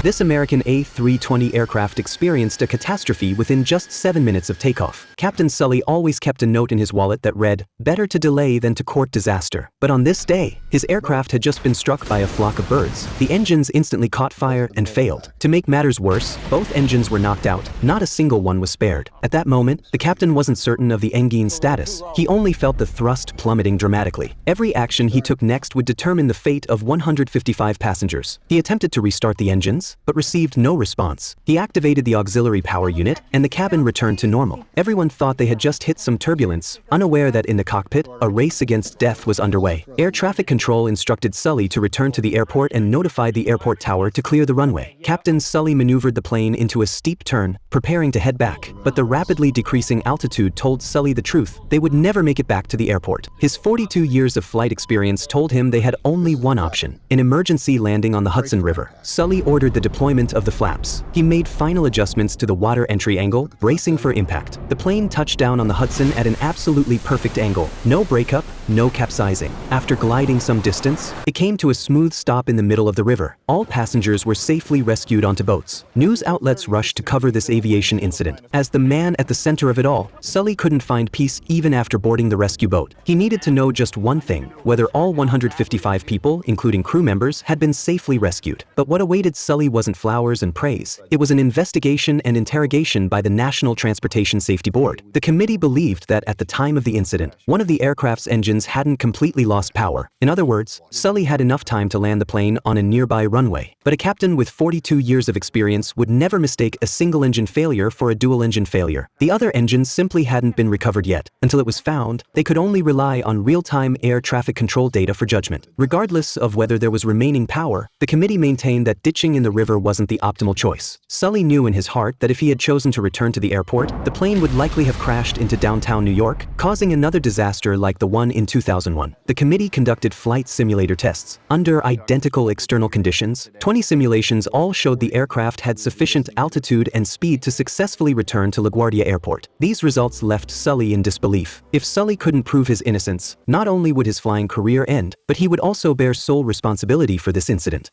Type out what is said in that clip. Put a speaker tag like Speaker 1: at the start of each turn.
Speaker 1: This American A320 aircraft experienced a catastrophe within just 7 minutes of takeoff. Captain Sully always kept a note in his wallet that read, "Better to delay than to court disaster." But on this day, his aircraft had just been struck by a flock of birds. The engines instantly caught fire and failed. To make matters worse, both engines were knocked out. Not a single one was spared. At that moment, the captain wasn't certain of the engine's status. He only felt the thrust plummeting dramatically. Every action he took next would determine the fate of 155 passengers. He attempted to restart the engines, but received no response. He activated the auxiliary power unit, and the cabin returned to normal. Everyone thought they had just hit some turbulence, unaware that in the cockpit, a race against death was underway. Air traffic control instructed Sully to return to the airport and notified the airport tower to clear the runway. Captain Sully maneuvered the plane into a steep turn, preparing to head back. But the rapidly decreasing altitude told Sully the truth. They would never make it back to the airport. His 42 years of flight experience told him they had only one option: an emergency landing on the Hudson River. Sully ordered the deployment of the flaps. He made final adjustments to the water entry angle, bracing for impact. The plane touched down on the Hudson at an absolutely perfect angle. No breakup, no capsizing. After gliding some distance, it came to a smooth stop in the middle of the river. All passengers were safely rescued onto boats. News outlets rushed to cover this aviation incident. As the man at the center of it all, Sully couldn't find peace even after boarding the rescue boat. He needed to know just one thing: whether all 155 people, including crew members, had been safely rescued. But what awaited Sully wasn't flowers and praise. It was an investigation and interrogation by the National Transportation Safety Board. The committee believed that at the time of the incident, one of the aircraft's engines hadn't completely lost power. In other words, Sully had enough time to land the plane on a nearby runway. But a captain with 42 years of experience would never mistake a single engine failure for a dual engine failure. The other engines simply hadn't been recovered yet. Until it was found, they could only rely on real-time air traffic control data for judgment. Regardless of whether there was remaining power, the committee maintained that ditching in the river wasn't the optimal choice. Sully knew in his heart that if he had chosen to return to the airport, the plane would likely have crashed into downtown New York, causing another disaster like the one in 2001. The committee conducted flight simulator tests. Under identical external conditions, 20 simulations all showed the aircraft had sufficient altitude and speed to successfully return to LaGuardia Airport. These results left Sully in disbelief. If Sully couldn't prove his innocence, not only would his flying career end, but he would also bear sole responsibility for this incident.